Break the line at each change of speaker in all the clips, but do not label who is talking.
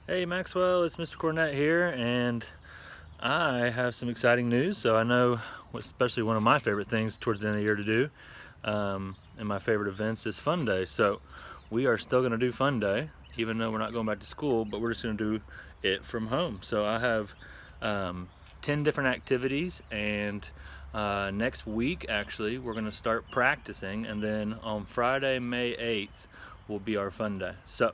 Hey Maxwell, it's Mr. Cornett here, and I have some exciting news. So I know, especially one of my favorite things towards the end of the year to do, and my favorite events is Fun Day. So we are still going to do Fun Day, even though we're not going back to school, but we're just going to do it from home. So I have 10 different activities, and next week actually we're going to start practicing, and then on Friday, May 8th, will be our Fun Day. So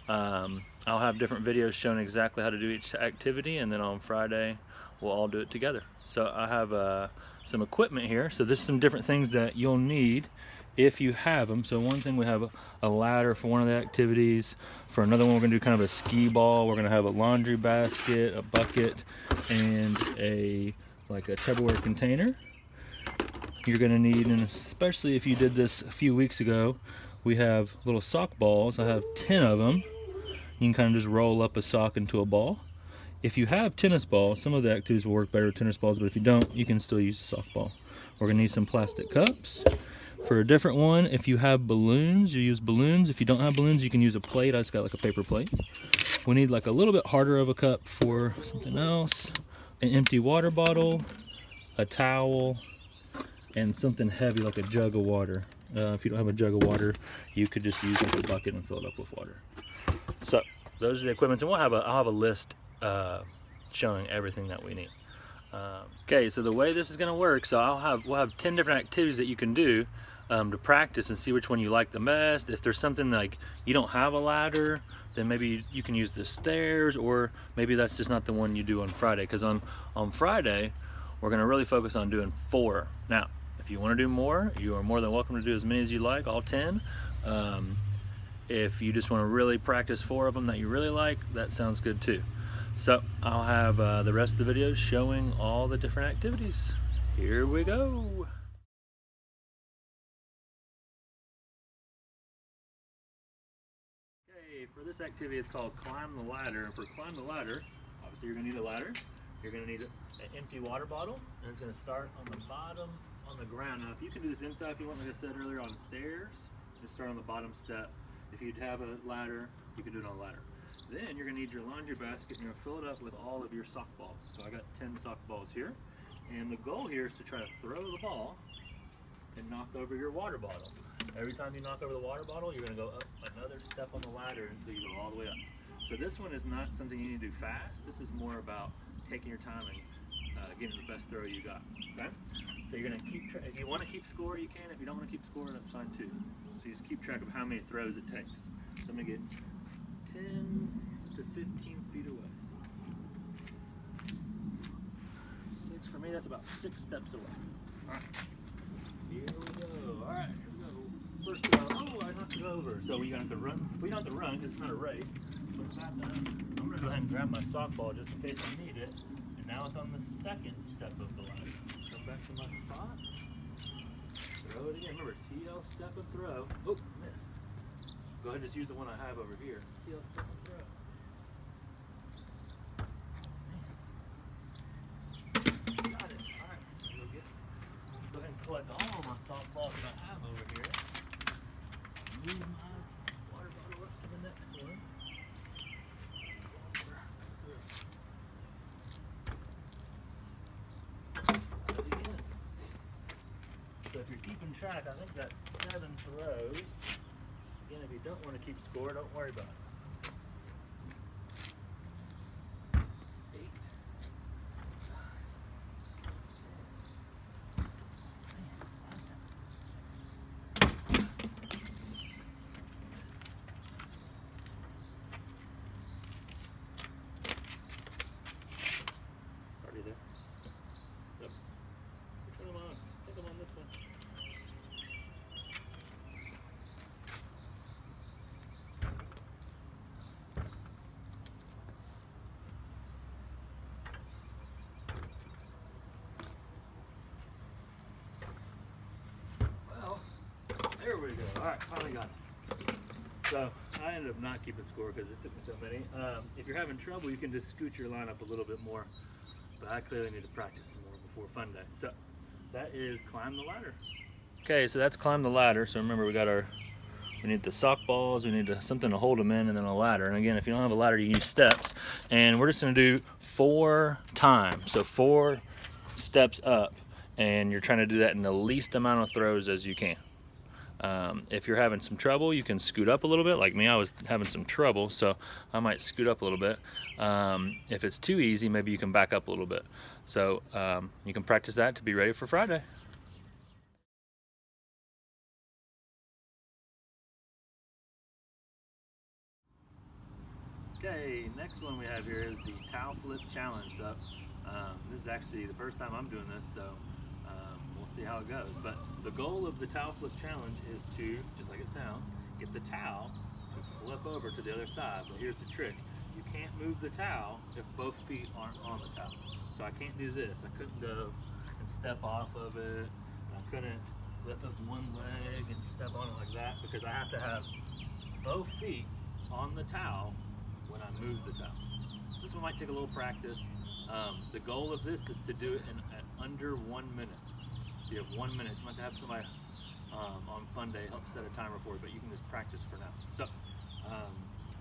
I'll have different videos showing exactly how to do each activity, and then on Friday we'll all do it together. So I have some equipment here. So this is some different things that you'll need if you have them. So one thing, we have a ladder for one of the activities. For another one, we're going to do kind of a skee ball. We're going to have a laundry basket, a bucket, and like a Tupperware container. You're going to need, and especially if you did this a few weeks ago, we have little sock balls. I have 10 of them. You can kind of just roll up a sock into a ball. If you have tennis balls, some of the activities will work better with tennis balls, but if you don't, you can still use a sock ball. We're going to need some plastic cups. For a different one, if you have balloons, you use balloons. If you don't have balloons, you can use a plate. I just got like a paper plate. We need like a little bit harder of a cup for something else. An empty water bottle, a towel, and something heavy like a jug of water. If you don't have a jug of water, you could just use like a bucket and fill it up with water. So those are the equipment, and I'll have a list showing everything that we need. Okay, so the way this is going to work, so we'll have 10 different activities that you can do to practice and see which one you like the best. If there's something like you don't have a ladder, then maybe you can use the stairs, or maybe that's just not the one you do on Friday, because on Friday we're going to really focus on doing 4. Now, if you want to do more, you are more than welcome to do as many as you like, all 10. If you just want to really practice 4 of them that you really like, that sounds good too. So I'll have the rest of the videos showing all the different activities. Here we go. Okay, for this activity, it's called Climb the Ladder. And for Climb the Ladder, obviously you're going to need a ladder. You're going to need an empty water bottle, and it's going to start on the bottom on the ground. Now, if you can do this inside, if you want, like I said earlier, on stairs, just start on the bottom step. If you'd have a ladder, you can do it on a ladder. Then you're going to need your laundry basket, and you're going to fill it up with all of your sock balls. So I got 10 sock balls here, and the goal here is to try to throw the ball and knock over your water bottle. Every time you knock over the water bottle, you're going to go up another step on the ladder until you go all the way up. So this one is not something you need to do fast. This is more about taking your time and getting the best throw you got. Okay? So you're going to keep if you want to keep score, you can. If you don't want to keep score, that's fine too. So you just keep track of how many throws it takes. So I'm going to get 10 to 15 feet away. 6 for me, that's about 6 steps away. All right. Here we go. All right, here we go. First of all, I knocked it over. So we're going to have to run. We don't have to run because it's not a race. Put that down. I'm going to go ahead and grab my sock ball just in case I need it. And now it's on the second step of the ladder. Come back to my spot. Throw it again. Remember, TL, step and throw. Oh, missed. Go ahead and just use the one I have over here. TL, step and throw. Got it. All right. Go ahead and collect all my softballs that I have over here. Move my water bottle up to the next one. So if you're keeping track, I think that's 7 throws. Again, if you don't want to keep score, don't worry about it. 8, 9, already there? Yep. Which one am I on? I think I'm on this one. Well, there we go. All right, finally got it. So I ended up not keeping score because it took me so many. If you're having trouble, you can just scoot your line up a little bit more. But I clearly need to practice some more before Fun Day. So that is Climb the Ladder. Okay, so that's Climb the Ladder. So remember, we got our we need the sock balls, we need something to hold them in, and then a ladder. And again, if you don't have a ladder, you use steps. And we're just gonna do 4 times, so 4 steps up, and you're trying to do that in the least amount of throws as you can. If you're having some trouble, you can scoot up a little bit. Like me, I was having some trouble, so I might scoot up a little bit. If it's too easy, maybe you can back up a little bit. So you can practice that to be ready for Friday. Okay, next one we have here is the towel flip challenge. So this is actually the first time I'm doing this, so we'll see how it goes. But the goal of the towel flip challenge is to, just like it sounds, get the towel to flip over to the other side. But here's the trick. You can't move the towel if both feet aren't on the towel. So I can't do this. I couldn't go and step off of it. I couldn't lift up one leg and step on it like that, because I have to have both feet on the towel when I move the towel. So this one might take a little practice. The goal of this is to do it in under 1 minute. So you have 1 minute. So you might have to have somebody on fun day help set a timer for you, but you can just practice for now. So I'm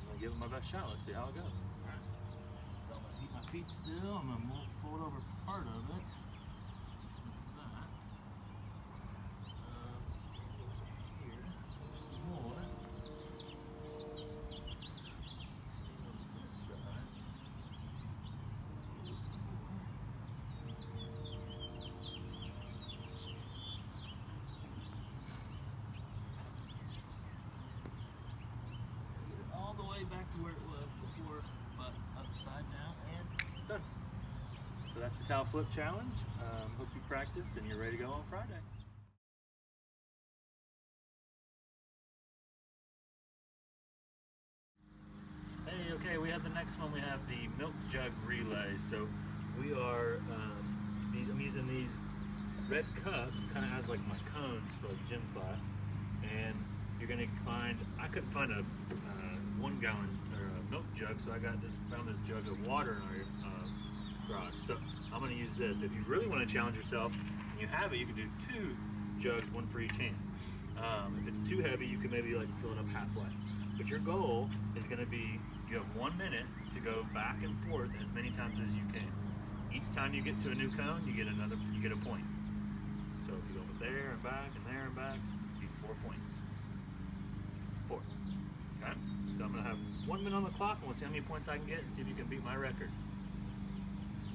gonna give it my best shot. Let's see how it goes. All right. So I'm gonna keep my feet still. I'm gonna fold over part of it. Back to where it was before, but upside down and done. So that's the towel flip challenge. Hope you practice and you're ready to go on Friday. Hey, okay, we have the next one. We have the milk jug relay. So we are, I'm using these red cups kind of as like my cones for a gym class. And you're gonna find, I couldn't find a 1 gallon or a milk jug, so I found this jug of water in our garage. So I'm gonna use this. If you really want to challenge yourself and you have it, you can do 2 jugs, 1 for each hand. If it's too heavy, you can maybe like fill it up halfway. But your goal is gonna be, you have 1 minute to go back and forth as many times as you can. Each time you get to a new cone, you get a point. So if you go there and back and there and back, you get 4 points. 4. Okay? So I'm going to have 1 minute on the clock, and we'll see how many points I can get and see if you can beat my record.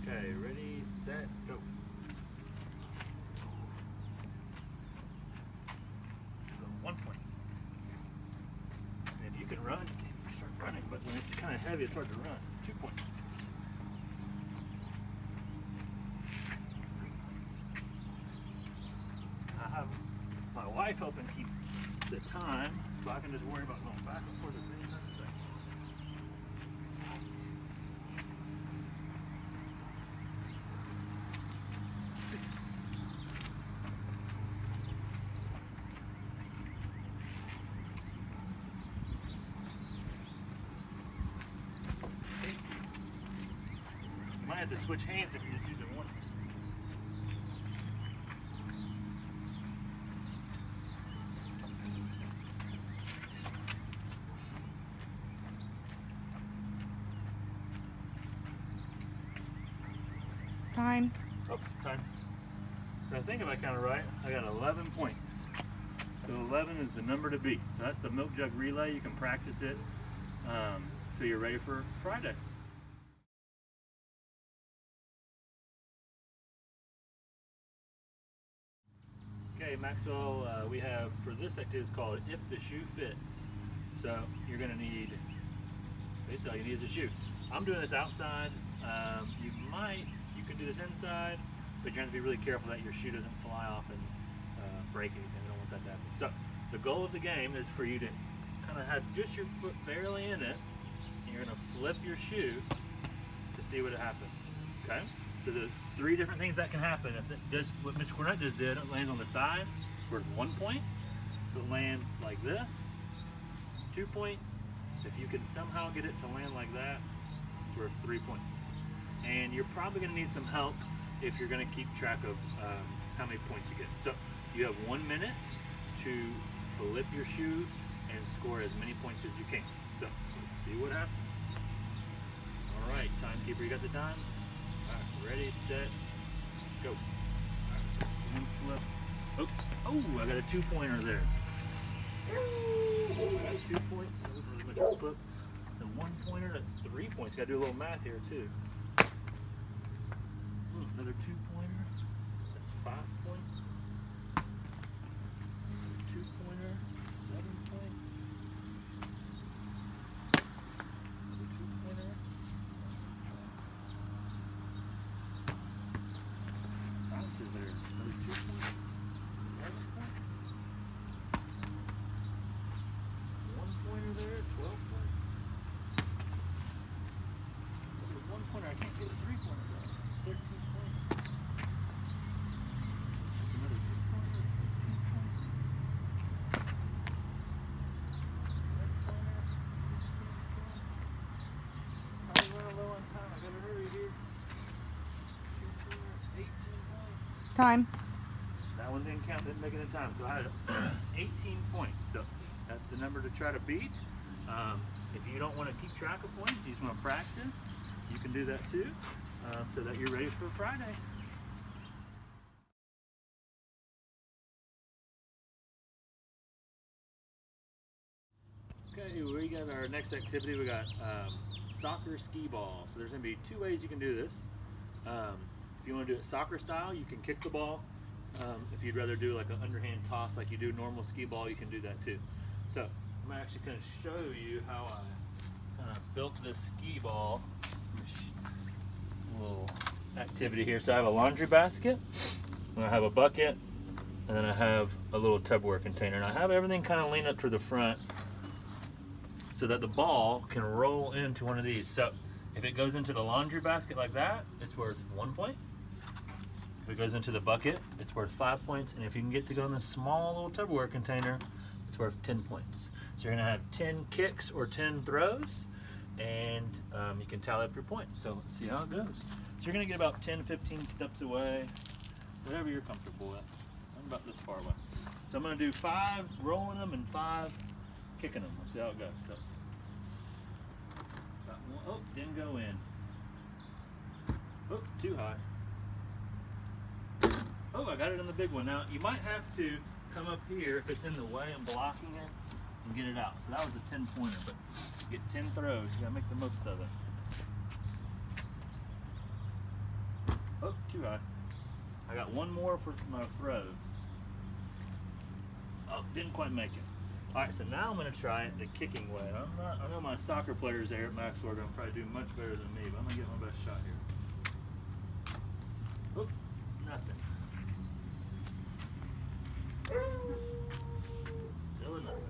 Okay, ready, set, go. So 1 point. And if you can run, you can start running, but when it's kind of heavy, it's hard to run. 2 points. 3 points. I have my wife helping keep the time, so I can just worry about going back and forth as many times as I can. 6 points. 8 points. You might have to switch hands if you're just using one.
Time.
Oh, time. So I think if I counted right, I got 11 points. So 11 is the number to beat. So that's the milk jug relay. You can practice it so you're ready for Friday. Okay, Maxwell, we have for this activity, it's called If the Shoe Fits. So you're going to need, basically all you need is a shoe. I'm doing this outside. You could do this inside, but you're going to be really careful that your shoe doesn't fly off and break anything. We don't want that to happen. So the goal of the game is for you to kind of have just your foot barely in it, and you're going to flip your shoe to see what happens. Okay? So the 3 different things that can happen. If it does what Mr. Cornett just did, it lands on the side, it's worth 1 point. If it lands like this, 2 points. If you can somehow get it to land like that, it's worth 3 points. And you're probably going to need some help if you're going to keep track of how many points you get. So you have 1 minute to flip your shoe and score as many points as you can. So let's see what happens. All right, timekeeper, you got the time? All right, ready, set, go. All right, so one flip. Oh, I got a 2-pointer there. I got 2 points. So much of a flip. It's a 1-pointer. That's 3 points. Got to do a little math here too. Another 2-pointer. That's 5 points. 2-pointer. 7 points. Another 2-pointer. Bouncer there. Another 2 points. 11 points. 1-pointer there. 12 points. Another 1-pointer. I can't get a 3-pointer though. 13 points. There's another 2-pointer. 15 points. 1-pointer. 16 points. I'm running low on time. I gotta hurry here. 2-pointer. 18 points.
Time.
That one didn't count, didn't make it in time. So I had 18 points. So that's the number to try to beat. If you don't want to keep track of points, you just want to practice, you can do that too, so that you're ready for Friday. Okay, we got our next activity. We got soccer skee ball. So there's going to be 2 ways you can do this. If you want to do it soccer style, you can kick the ball. If you'd rather do like an underhand toss like you do normal skee ball, you can do that too. So I'm actually going to show you how I kind of built this skee ball. Little activity here. So I have a laundry basket, and I have a bucket, and then I have a little Tupperware container. And I have everything kind of leaned up to the front so that the ball can roll into one of these. So if it goes into the laundry basket like that, it's worth 1 point. If it goes into the bucket, it's worth 5 points. And if you can get to go in this small little Tupperware container, it's worth 10 points. So you're gonna have 10 kicks or 10 throws, and you can tally up your points. So let's see how it goes. So you're gonna get about 10, 15 steps away, whatever you're comfortable with. I'm about this far away. So I'm gonna do 5 rolling them and 5 kicking them. Let's see how it goes. So, got one. Oh, didn't go in. Oh, too high. Oh, I got it on the big one. Now, you might have to come up here if it's in the way and blocking it and get it out. So that was the 10-pointer, but you get 10 throws. You gotta make the most of it. Oh, too high. I got one more for my throws. Oh, didn't quite make it. All right, so now I'm gonna try it the kicking way. I know my soccer players there at Maxwell are gonna probably do much better than me, but I'm gonna get my best shot here. Oh, nothing. Still a nothing.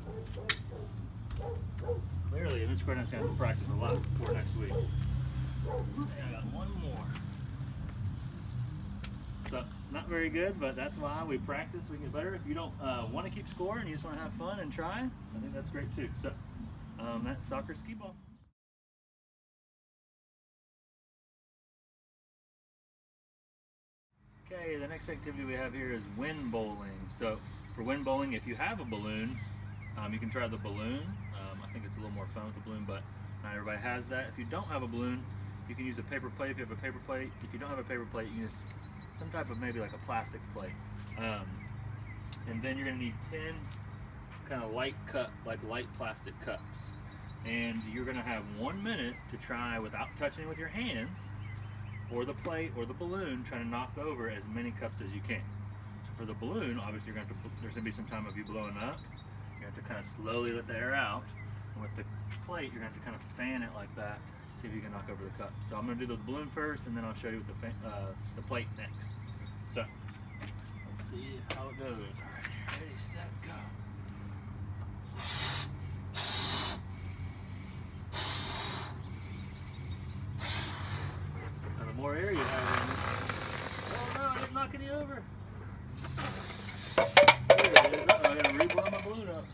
Clearly, Miss Cornett's gonna have to practice a lot before next week. And I got one more. So, not very good, but that's why we practice, we can get better. If you don't want to keep score and you just want to have fun and try, I think that's great too. So, that's soccer skee ball. Okay, the next activity we have here is wind bowling. So, for wind bowling, if you have a balloon, you can try the balloon. I think it's a little more fun with the balloon, but not everybody has that. If you don't have a balloon, you can use a paper plate. If you have a paper plate, if you don't have a paper plate, you can use some type of maybe like a plastic plate. And then you're gonna need 10 kind of light plastic cups. And you're gonna have 1 minute to try, without touching it with your hands, or the plate or the balloon, trying to knock over as many cups as you can. So for the balloon, obviously there's gonna be some time of you blowing up. You have to kind of slowly let the air out. And with the plate, you're gonna have to kind of fan it like that to see if you can knock over the cup. So I'm gonna do the balloon first, and then I'll show you with the plate next. So let's see how it goes. All right, ready, set, go. Now the more air you have in it. Oh no, I didn't knock any over. There it is. Uh-oh, I gotta re-blow my balloon up.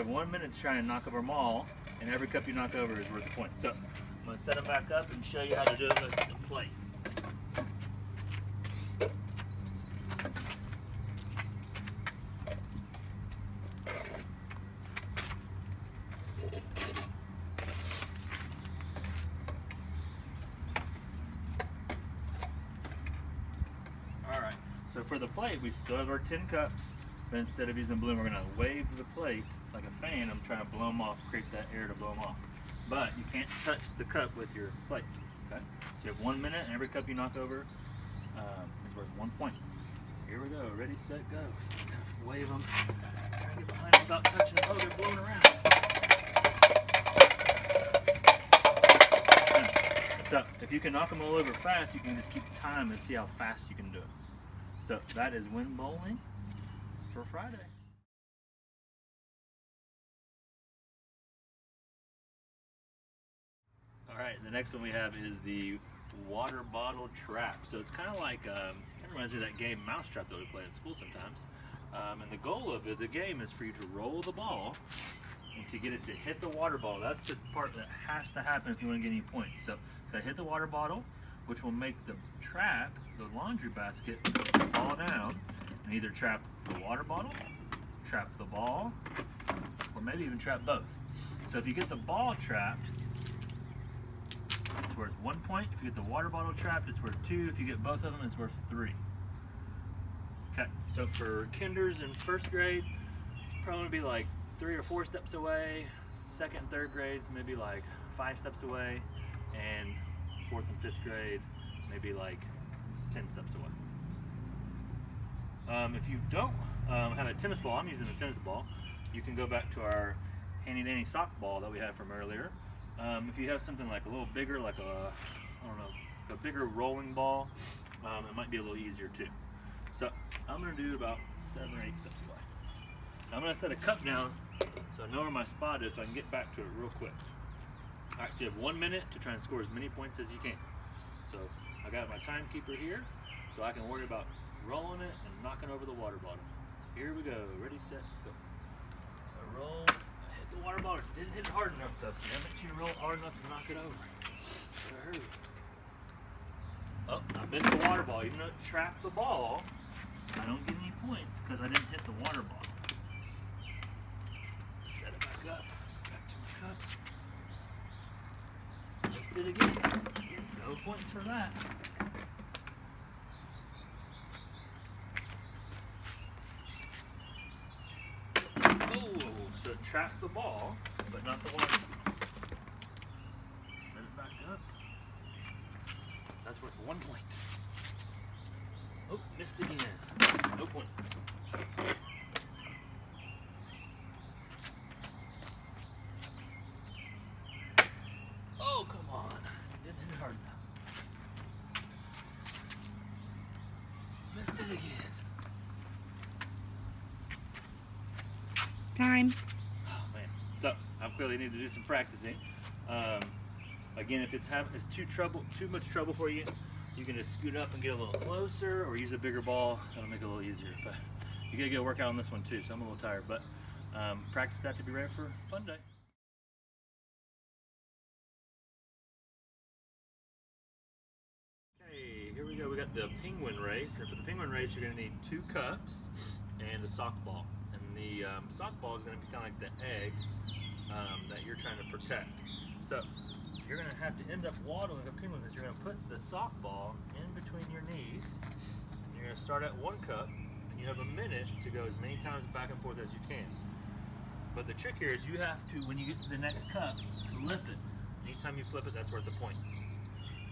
have 1 minute to try and knock over them all, and every cup you knock over is worth a point. So I'm going to set them back up and show you how to do them with the plate. Alright, so for the plate, we still have our 10 cups, but instead of using balloon, we're going to wave the plate like a fan. I'm trying to blow them off, create that air to blow them off. But you can't touch the cup with your plate. Okay? So you have 1 minute, and every cup you knock over is worth 1 point. Here we go. Ready, set, go. So I'm going to wave them. Try to get behind them without touching them. Oh, they're blowing around. So if you can knock them all over fast, you can just keep time and see how fast you can do it. So that is Wind Bowling for Friday. All right, the next one we have is the water bottle trap. So it's kind of like, it reminds me of that game Mousetrap that we play in school sometimes. And the goal of the game is for you to roll the ball and to get it to hit the water bottle. That's the part that has to happen if you want to get any points. So it's got to hit the water bottle, which will make the trap, the laundry basket, fall down and either trap the water bottle, trap the ball, or maybe even trap both. So if you get the ball trapped, it's worth 1 point. If you get the water bottle trapped, it's worth 2. If you get both of them, it's worth 3. Okay, so for kinders in first grade, probably gonna be like 3 or 4 steps away. Second and third grades, maybe like 5 steps away. And fourth and fifth grade, maybe like 10 steps away. If you don't have a tennis ball, I'm using a tennis ball, you can go back to our handy dandy sock ball that we had from earlier. If you have something like a little bigger, like a, I don't know, a bigger rolling ball, it might be a little easier too. So I'm going to do about 7 or 8 steps away. I'm going to set a cup down so I know where my spot is so I can get back to it real quick. Alright, so you have 1 minute to try and score as many points as you can. So I got my timekeeper here so I can worry about rolling it and knocking over the water bottle. Here we go. Ready, set, go. I roll. I hit the water bottle. Didn't hit it hard enough though, so I make sure you roll it hard enough to knock it over. Gotta hurry. Oh, I missed the water ball. Even though it trapped the ball, I don't get any points because I didn't hit the water bottle. Set it back up. Back to my cup. Missed it again. No points for that. So it trapped the ball, but not the water. Set it back up. So that's worth 1 point. Oh, missed again. No points. Oh, come on. Didn't hit it hard enough. Missed it again.
Time.
Oh man. So I clearly need to do some practicing. Again, if it's too much trouble for you, you can just scoot up and get a little closer, or use a bigger ball. That'll make it a little easier. But you gotta get a workout on this one too. So I'm a little tired, but practice that to be ready for a fun day. Okay, here we go. We got the penguin race, and for the penguin race, you're gonna need 2 cups and a sock ball. The sock ball is going to be kind of like the egg that you're trying to protect. So you're going to have to end up waddling a penguin because you're going to put the sock ball in between your knees. You're going to start at 1 cup, and you have a minute to go as many times back and forth as you can. But the trick here is you have to, when you get to the next cup, flip it. And each time you flip it, that's worth a point.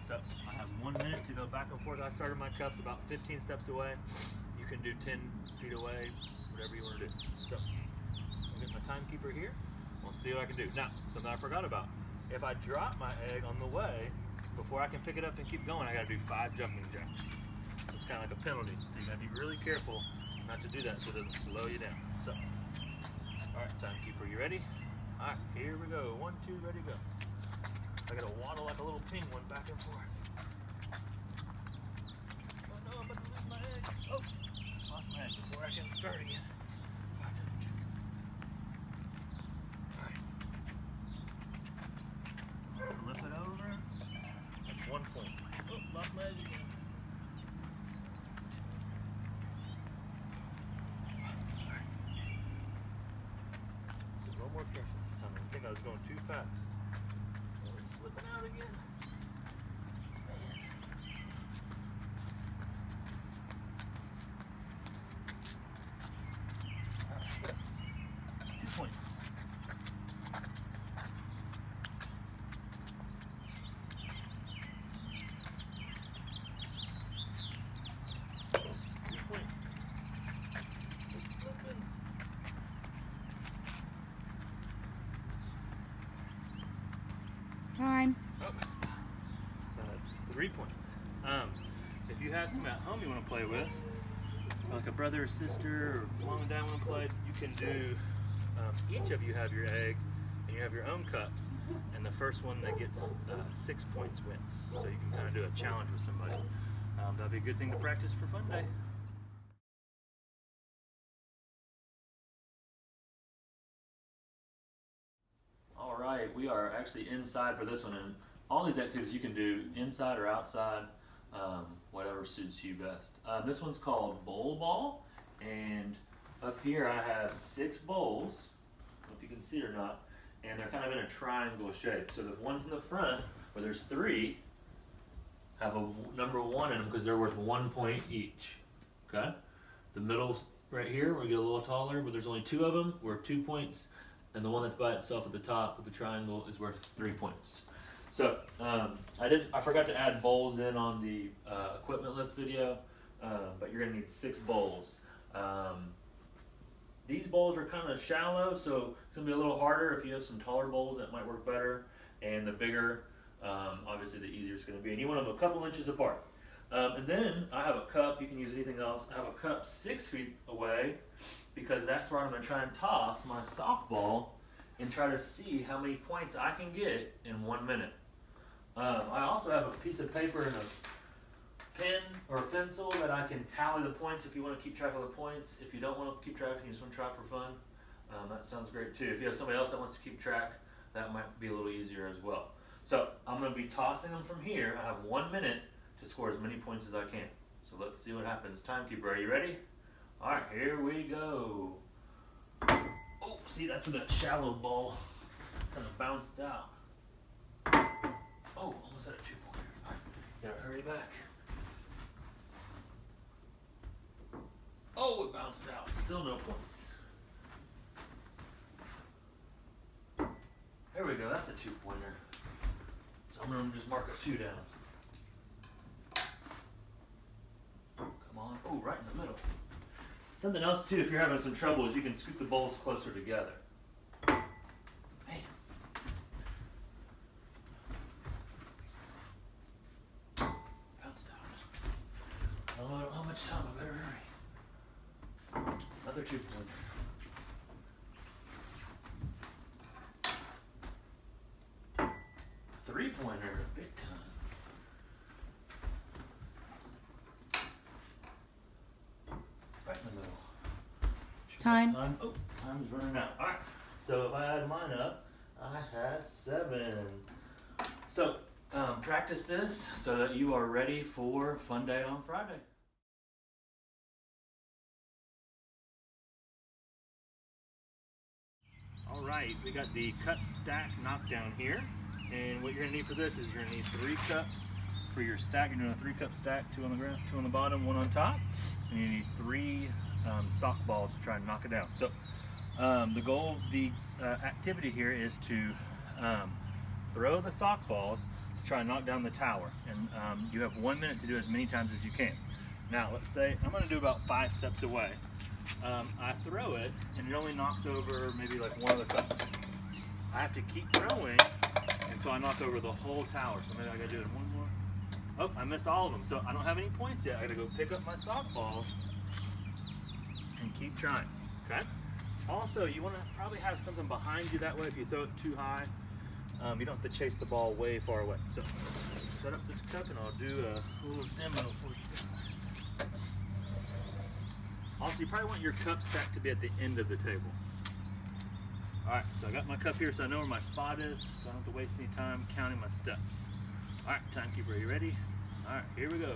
So I have 1 minute to go back and forth. I started my cups about 15 steps away. You can do 10 feet away, whatever you want to do. So I'll get my timekeeper here. We'll see what I can do. Now, something I forgot about. If I drop my egg on the way, before I can pick it up and keep going, I gotta do 5 jumping jacks. So it's kind of like a penalty. So you gotta be really careful not to do that so it doesn't slow you down. So, all right, timekeeper, you ready? All right, here we go. 1, 2, ready, go. I gotta waddle like a little penguin back and forth. Oh no, I'm about to lose my egg. Oh, lost my egg before I can start again. 5 jumping jacks. edge again. Be a little more careful this time. I think I was going too fast. Oh, it's slipping out again. Man. All right. 2 points.
Time.
Oh. So that's 3 points. If you have some at home you want to play with, like a brother or sister or mom and dad want to play, you can do, each of you have your egg and you have your own cups, and the first one that gets 6 points wins. So you can kind of do a challenge with somebody. That'd be a good thing to practice for Fun Day. All right, we are actually inside for this one, and all these activities you can do inside or outside, whatever suits you best. This one's called Bowl Ball, and up here I have 6 bowls, I don't know if you can see it or not, and they're kind of in a triangle shape. So the ones in the front, where there's 3, have a number 1 in them because they're worth 1 point each, okay? The middle right here, we get a little taller, but there's only 2 of them, worth 2 points. And the one that's by itself at the top with the triangle is worth 3 points. So I forgot to add bowls in on the equipment list video, but you're gonna need 6 bowls. These bowls are kind of shallow, so it's gonna be a little harder. If you have some taller bowls, that might work better. And the bigger, obviously the easier it's gonna be. And you want them a couple inches apart. And then I have a cup, you can use anything else. I have a cup 6 feet away, because that's where I'm going to try and toss my softball and try to see how many points I can get in 1 minute. I also have a piece of paper and a pen or a pencil that I can tally the points if you want to keep track of the points. If you don't want to keep track and you just want to try it for fun, that sounds great too. If you have somebody else that wants to keep track, that might be a little easier as well. So I'm going to be tossing them from here. I have 1 minute to score as many points as I can. So let's see what happens. Timekeeper, are you ready? All right, here we go. Oh, see, that's where that shallow ball kind of bounced out. Oh, almost had a 2-pointer. All right, gotta hurry back. Oh, it bounced out. Still no points. There we go, that's a 2-pointer. So I'm gonna just mark a 2 down. Come on. Oh, right in the middle. Something else too, if you're having some trouble, is you can scoop the bowls closer together. Man. Bounced out. I don't know how much time, I better hurry. Another 2-pointer. Three-pointer, big time. Right in the middle.
Time.
Oh, time's running out. All right. So if I add mine up, I had 7. So practice this so that you are ready for Fun Day on Friday. All right, we got the cup stack knockdown here. And what you're gonna need for this is you're gonna need 3 cups for your stack. You're doing a 3-cup stack, 2 on the ground, 2 on the bottom, 1 on top. And you need 3 sock balls to try and knock it down. So the goal of the activity here is to throw the sock balls to try and knock down the tower. And you have 1 minute to do as many times as you can. Now let's say I'm gonna do about 5 steps away. I throw it and it only knocks over maybe like 1 of the cups. I have to keep throwing until I knock over the whole tower. So maybe I gotta do it 1 more. Oh, I missed all of them. So I don't have any points yet. I gotta go pick up my sock balls and keep trying, okay? Also, you wanna probably have something behind you, that way if you throw it too high, you don't have to chase the ball way far away. So set up this cup and I'll do a little demo for you guys. Also, you probably want your cup stack to be at the end of the table. All right, so I got my cup here so I know where my spot is, so I don't have to waste any time counting my steps. All right, timekeeper, are you ready? Alright, here we go.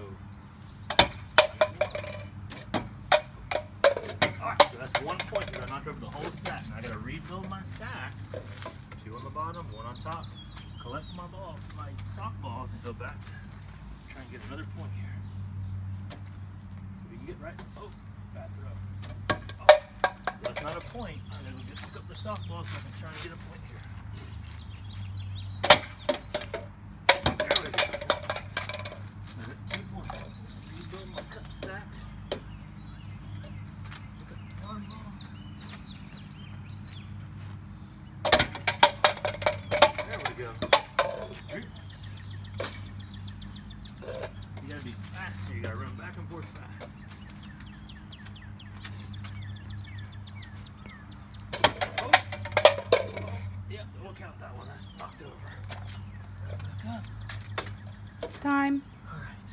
Alright, so that's 1 point because I knocked over the whole stack. Now I gotta rebuild my stack. 2 on the bottom, 1 on top. Collect my sock balls and go back to try and get another point here. So we can get right. Oh, bad throw. Oh, so that's not a point. I'm gonna just pick up the sock ball so I can try and get a point here. There we go. I got 2 points. Rebuild my cup stack. Pick up the yarn ball. There we go. 3 points. You gotta be fast here. You gotta run back and forth fast. Oh. Yeah, we'll count that one. I knocked over. Set it back up.
Time.
Alright.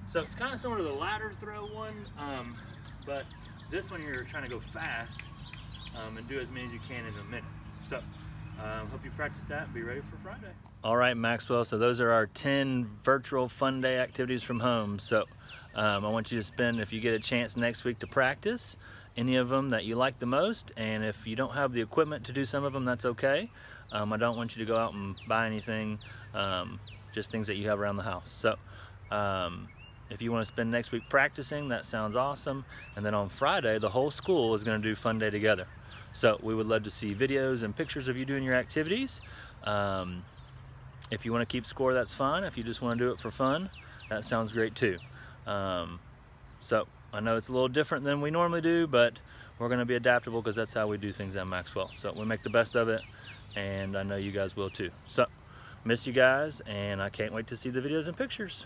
So it's kind of similar to the ladder throw one, but this one you're trying to go fast and do as many as you can in a minute. So hope you practice that and be ready for Friday. All right, Maxwell, so those are our 10 virtual fun day activities from home. So I want you to spend, if you get a chance next week, to practice any of them that you like the most. And if you don't have the equipment to do some of them, that's okay. I don't want you to go out and buy anything, just things that you have around the house. So if you want to spend next week practicing, that sounds awesome. And then on Friday, the whole school is going to do fun day together. So we would love to see videos and pictures of you doing your activities. If you want to keep score, that's fine. If you just want to do it for fun, that sounds great too. So I know it's a little different than we normally do, but we're going to be adaptable because that's how we do things at Maxwell. So we make the best of it, and I know you guys will too. So miss you guys, and I can't wait to see the videos and pictures.